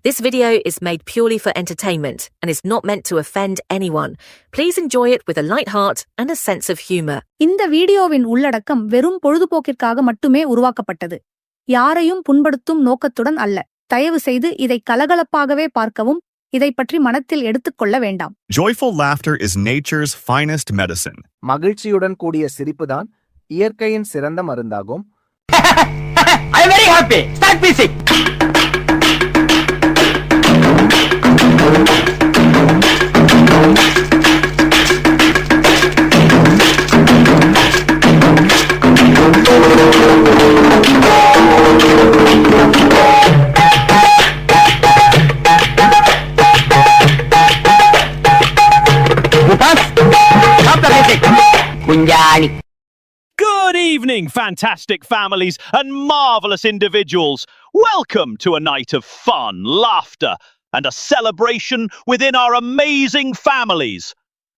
This video is made purely for entertainment and is not meant to offend anyone. Please enjoy it with a light heart and a sense of humor. இந்த வீடியோவின் உள்ளடக்கம் வெறும் பொழுதுபோக்கிற்காக மட்டுமே உருவாக்கப்பட்டது. யாரையும் புண்படுத்தும் நோக்கத்துடன் அல்ல. தயவு செய்து இதை கலகலப்பாகவே பார்க்கவும். இதை பற்றி மனத்தில் எடுத்துக்கொள்ள வேண்டாம். Joyful laughter is nature's finest medicine. மகிழ்ச்சியுடன் கூடிய சிரிப்புதான் இயற்கையின் சிறந்த மருந்தாகும். I am very happy. Start music. Stop the music. Kunjani. Good evening, fantastic families and marvelous individuals. Welcome to a night of fun, laughter, and a celebration within our amazing families.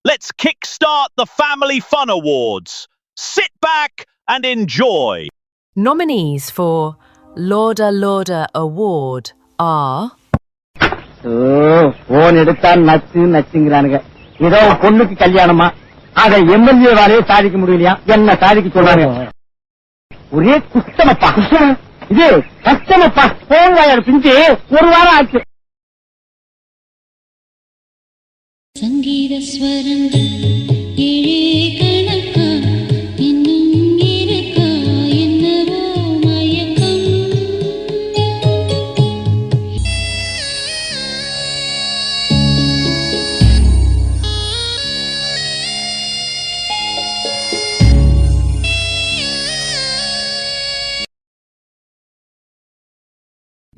Let's kickstart the Family Fun Awards. Sit back and enjoy. Nominees for Lauda Lauda Award are phone எடுத்தா நச்சுங்கிறானுங்க. ஏதோ பொண்ணுக்கு கல்யாணமா அதை MLA வாழையே சாதிக்க முடியலையா? என்ன சாதிக்க சொல்றாங்க? ஒரே குஷ்டமப்பா, இது கஷ்டமப்பா. போன் பிஞ்சு ஒரு வாரம் ஆச்சு. சங்கீத ஸ்வரங்கள் ஏழே கணக்கா இன்னும் இருக்கா என்னவோ மயக்கம்.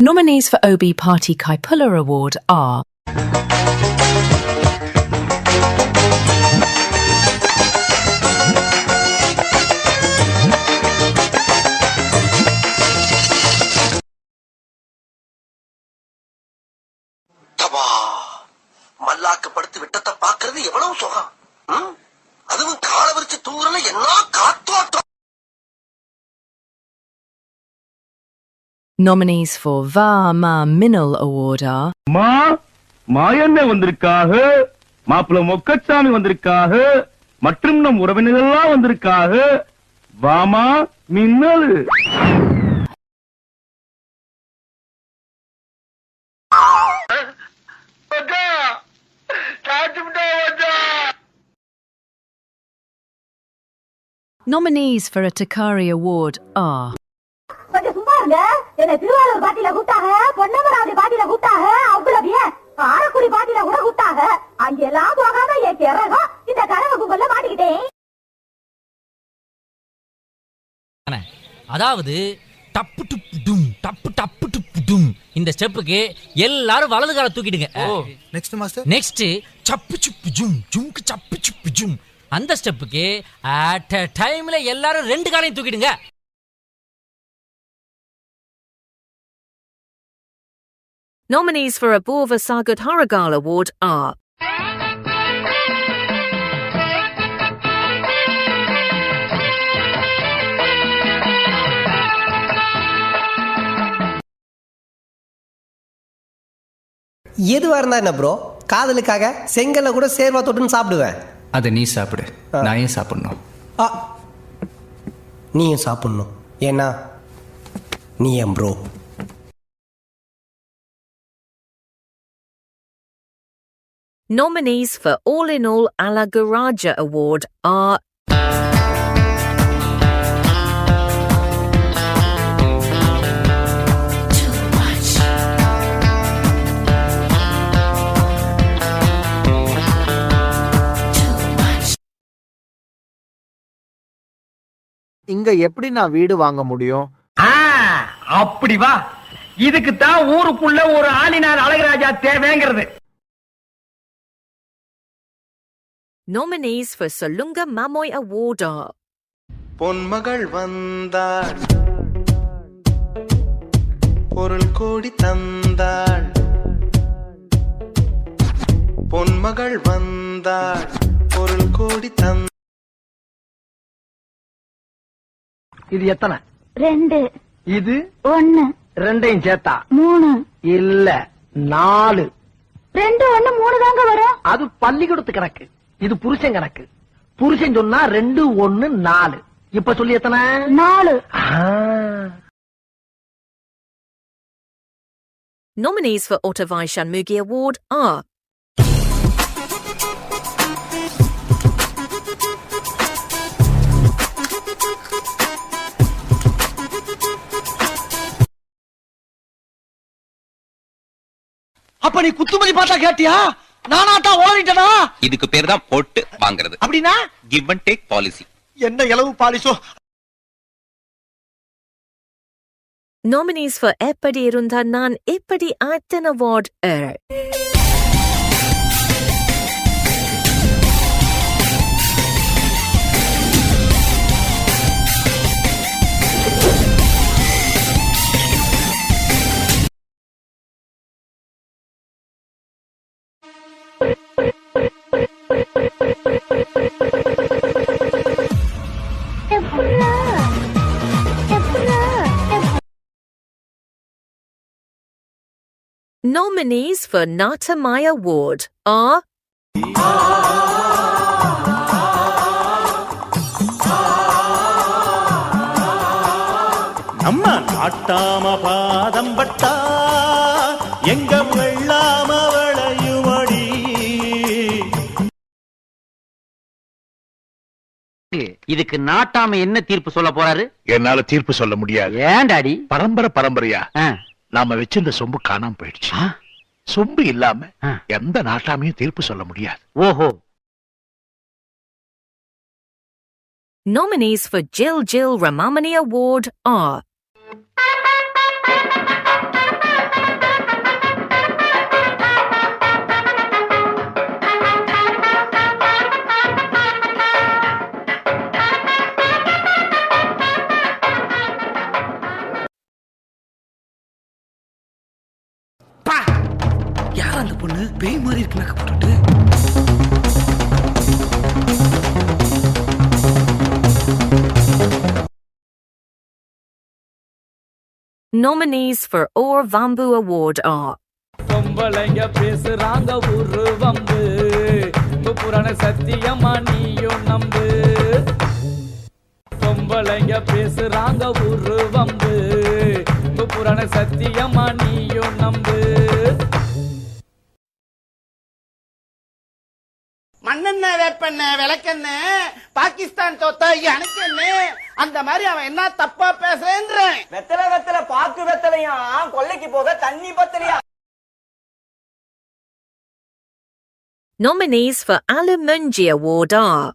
Nominees for OB Party Kaipula Award are மல்லாக்கு படுத்து விட்டத்தை பாக்குறது எவ்வளவு சுகம். அதுவும் கால விரிச்சு தூங்குறல என்ன காத்தோட்டம். Nominees for Va Ma Minal Award are மாயண்ண வந்திருக்காக, மாப்பிள்ள மொக்கச்சாமி வந்திருக்காக, மற்றும் நம் உறவினர்கள்லாம் வந்திருக்காக. வாமா மின்னல். Nominees for a Takari Award are கொஞ்சம் சும்மா இருங்க. என்ன திருவாரூர் பாட்டில கூட்டாக, பொன்னமராவதி பாட்டில கூட்டாக, அவ்வளவு ஏன் ஆரக்குடி பாட்டில கூட கூட்டாக. அங்கெல்லாம் போகாம என் கிறகம் இந்த கரவ கும்பல்ல மாட்டிக்கிட்டேன். அதாவது டப்பு டுப்பு டும் டப்பு டப்பு டுப்பு டும் இந்த ஸ்டெப்புக்கு எல்லாரும் வலது கால தூக்கிடுங்க. Next master. நெக்ஸ்ட் சப்பு சுப்பு ஜும் ஜும்க்கு சப்பு சுப்பு ஜும் அந்த ஸ்டெப்புக்கு அட் a டைம்ல எல்லாரும் ரெண்டு காலையும் தூக்கிடுங்க. Nominees for a Borva Sagut Haragal Award are எதுவா இருந்தா என்ன ப்ரோ? காதலுக்காக செங்கல்ல கூட சேர்வா தொட்டுன்னு சாப்பிடுவேன். அதை நீ சாப்பிடு, நான் ஏன் சாப்பிடணும்? நீயும் சாப்பிடணும். ஏன்னா நீ என் bro. Nominees for All in All Ala Garaja Award are இங்க எப்படி நான் வீடு வாங்க முடியும்? அப்படி வா. இதுக்கு தான் ஊருக்குள்ள ஒரு ஆளினார் Azhagaraja தேவைங்கிறது. Nominees for Salunga Mamoy Award are பொன்மகள் வந்தாள், பொருள் கோடி தந்தாள். பொன்மகள் வந்தாள், பொருள் கோடி தந்தாள். இது எத்தனை? 2. இது 1. ரெண்டையும் சேர்த்தா 3. இல்ல 4. 2 1 3 தாங்க வரும். அது பள்ளிக்கூடத்து கணக்கு, இது புருஷன் கணக்கு. புருஷன் சொன்னா 2 1 4. இப்ப சொல்லி எத்தனை? 4. Nominees for Ottavai Shanmugi Award are அப்ப நீ குத்துமதி பார்த்தா கேட்டியா? நானாட்டா ஓடிட்டனா? இதுக்கு பேர் தான் போட்டு வாங்குறது. அப்படின்னா கிவ் அண்ட் டேக் பாலிசி. என்ன இலவு பாலிசோ? Nominees for Eppadi Irundhanan Ippadi Aathan Award are Nominees for Natamai Award are நம்ம நாட்டாம பாதம் பட்டா எங்க வெள்ளாம விளையுமடி. இதுக்கு நாட்டாம என்ன தீர்ப்பு சொல்ல போறாரு? என்னால தீர்ப்பு சொல்ல முடியாது. ஏன் டாடி? பரம்பரையா நாம வச்சிருந்த சொம்பு காணாம போயிடுச்சு. சொம்பு இல்லாம எந்த நாட்டாமையும் தீர்ப்பு சொல்ல முடியாது. ஓஹோ. Nominees for Jill Ramamani Award are யார் அந்த பொண்ணு? பேய் மாதிரி இருக்கு மேக்கப் போட்டுட்டு. Nominees for Or Vambu Award are பொம்பளைங்க பேசுறாங்க ஒரு வம்பு, புராண சத்தியமா நீயும் நம்பு. பொம்பளைங்க பேசுறாங்க ஒரு வம்பு, புராண சத்தியமா நீயும் நம்பு. மண்ணெண்ண வேப்பெண்ண விளக்கெண்ண பாகிஸ்தான் தோத்தா எனக்கு என்ன? அந்த மாதிரி அவன் என்ன தப்பா பேசுறேன்? வெத்தலை பாக்கு வெத்தலையா கொல்லைக்கு போக தண்ணி பத்தலையா? Nominees for Alumunji Award are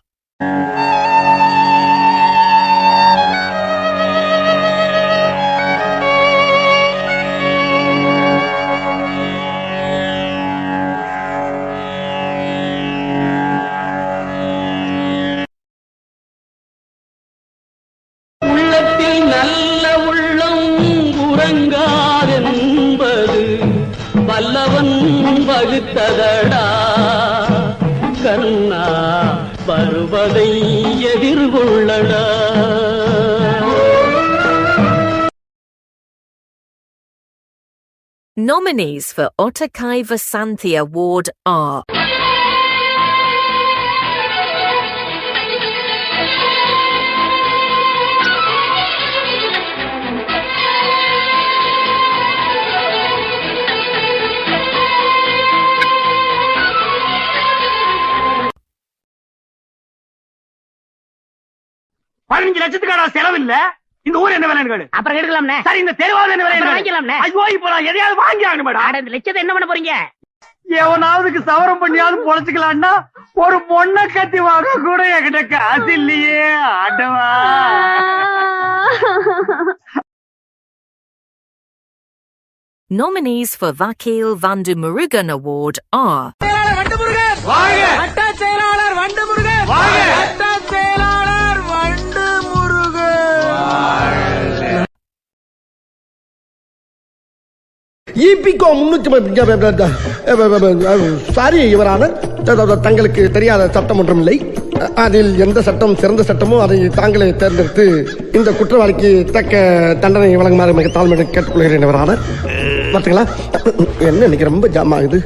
உள்ளத்தில் நல்ல உள்ளம் உறங்காதென்பது வல்லவன் வகுத்ததடா கண்ணா, வருவதை எதிர்கொள்ளடா. Nominees for Ottakai Vasanthi Award are லட்சத்துக்கான செலவு இல்ல. இந்த ஊர் என்ன விலை? அப்புறம் எடுக்கலாம்னே. சரி, இந்த தெருவாவது என்ன விலை? வாங்கிக்கலாம்னே. ஐயோ, இப்போ நான் எதையாவது வாங்கி ஆகணும் மேடம். இந்த லட்சத்தை என்ன பண்ண போறீங்க? எவனாவதுக்கு சவரம் பண்ணியாவது பொழைச்சுக்கலாம்னா ஒரு பொண்ணை கத்தி வாங்க கூட என்கிட்ட காசு இல்லையே. ஆட்டவா. Nominees for Vakil Vandu Murugan Award are IPC 300. Sorry your honour, தங்களுக்கு தெரியாத சட்டம் ஒன்றும் இல்லை. அதில் எந்த சட்டம் சிறந்த சட்டமோ அதை தாங்களே தேர்ந்தெடுத்து இந்த குற்றவாளிக்கு தக்க தண்டனை வழங்குமாறு மிக தாழ்மையுடன் கேட்டுக்கொள்கிறேன் யுவரான. பாத்தீங்களா என்ன இன்னைக்கு ரொம்ப ஜாம் ஆகுது.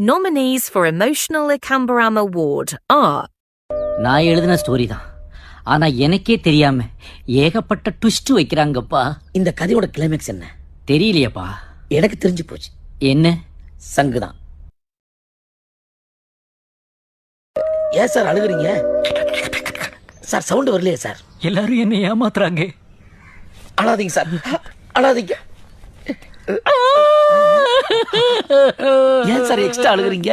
Nominees for Emotional Cambaram Award are நான் எழுதின ஸ்டோரி தான், ஆனா எனக்கே தெரியாம ஏகப்பட்ட ட்விஸ்ட் வைக்கிறாங்கப்பா. இந்த கதையோட கிளைமேக்ஸ் என்ன தெரியலையப்பா. எனக்கு தெரிஞ்சு போச்சு. என்ன? சங்குதான். ஏன் சார் அழுகுறீங்க சார்? சவுண்ட் வரலையே சார்? எல்லாரும் என்ன ஏமாத்துறாங்க. அழாதீங்க சார், அழாதீங்க. ஏன் சார் எக்ஸ்ட்ரா அழுகுறீங்க?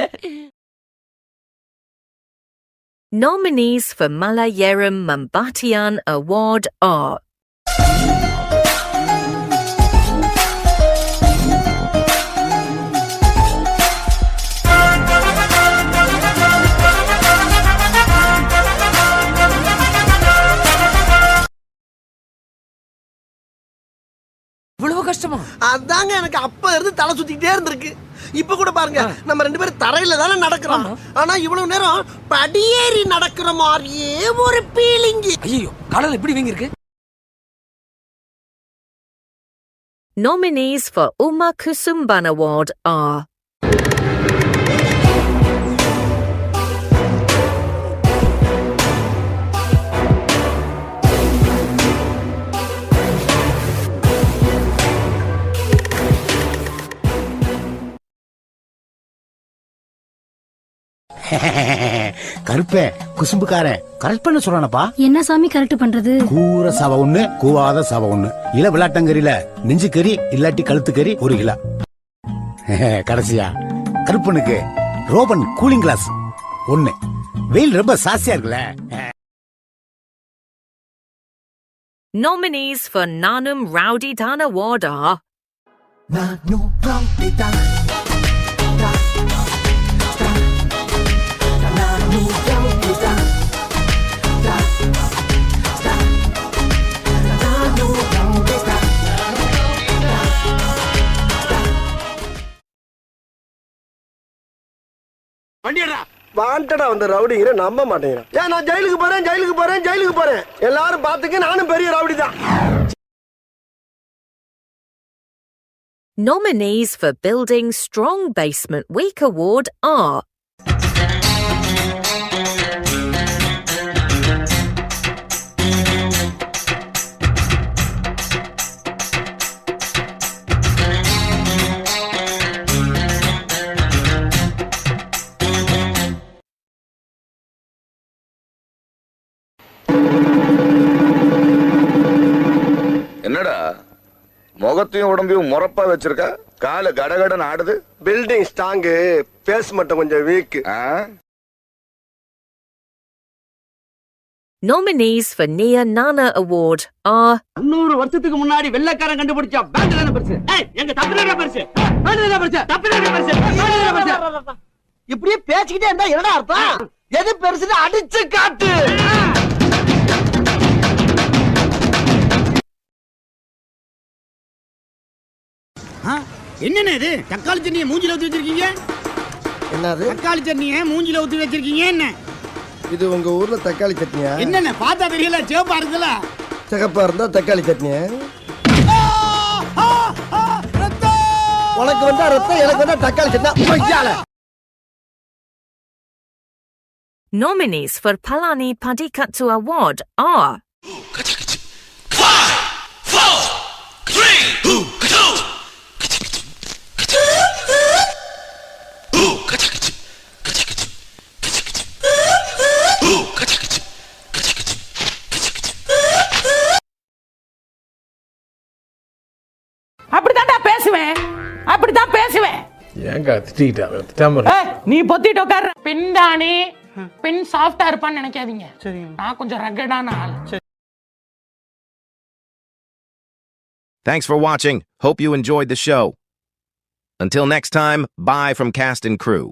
Nominees for Malayalam Mambatian Award are இவ்வளவு கஷ்டமா? அதாங்க எனக்கு அப்ப இருந்து தலை சுத்திக்கிட்டே இருந்திருக்கு. இப்ப கூட பாருங்க, நம்ம 2 பேரும் தரையில தானே நடக்கிறோம், ஆனா இவ்வளவு நேரம் படியேறி நடக்கிற மாதிரியே ஒரு ஃபீலிங். ஐயோ, காலையில இப்படி வீங்கி இருக்கு. Nominees for Uma Kusumban Award are கருப்பே குசும்புக்கார கரெக்ட் பண்ண சொல்றானப்பா. என்ன சாமி கரெக்ட் பண்றது? கூற சவ ஒண்ணு, கூவாத சவ ஒண்ணு. இல விளாட்டங்கறியில நெஞ்சு கறி இல்லாட்டி கழுத்து கறி 1 கிலோ. கடைசியா கருப்பனுக்கு ரோபன் கூலிங் கிளாஸ் 1. வெயில் ரொம்ப சாசியா இருக்குல்ல. Nominees for Nanum Rowdy Dan Award are Nanum Rowdy Dan. வாண்டடா வந்த ரவுடிங்கிற நம்ப மாட்டேங்கிறான். ஏன் நான் ஜெயிலுக்கு போறேன். எல்லாரும் பாத்துக்க, நானும் பெரிய ரவுடி தான். Nominees for Building Strong Basement Week Award are என்னடா முகத்தையும் உடம்பையும் முறப்பா வச்சிருக்க, கால கடகடன் ஆடுது. பில்டிங் ஸ்ட்ராங், பேஸ் மட்டும் கொஞ்சம் week. Nominees for Nia Nana Award are 100 வருஷத்துக்கு முன்னாடி வெள்ளைக்காரன் கண்டுபிடிச்சா பேண்ட் தான பெருசு. எங்க தப்பினடா பெருசு. இப்படியே பேசிக்கிட்டே இருந்தா என்னடா அர்த்தம்? எது பெருசுன்னு அடிச்சு காட்டு. என்னண்ணே இது? தக்காளி சட்னியை மூஞ்சில ஊத்தி வச்சிருக்கீங்க. என்னது? தக்காளி சட்னியை மூஞ்சில ஊத்தி வச்சிருக்கீங்க. என்ன இது உங்க ஊர்ல தக்காளி சட்னியா? என்னண்ணே பார்த்தா தெரியல, சிவப்பா இருக்குல்ல. சிகப்பா இருந்தா தக்காளி சட்னியா? உனக்கு வந்தா ரத்தம், எனக்கு வந்தா தக்காளி chutney. Nominees for Palani Padikattu Award are 5, 4, 3, 2. அப்படித்தான் பேசுவேன். ஏங்க திட்டிட்டா? நீ பொத்திட்டு உட்கார்ற. பின்தானே பின் சாஃப்டா இருப்பான்னு நினைக்காதீங்க. நான் கொஞ்சம் ரகடான ஆள். Thanks for watching. Hope you enjoyed the show. Until next time, bye from cast and crew.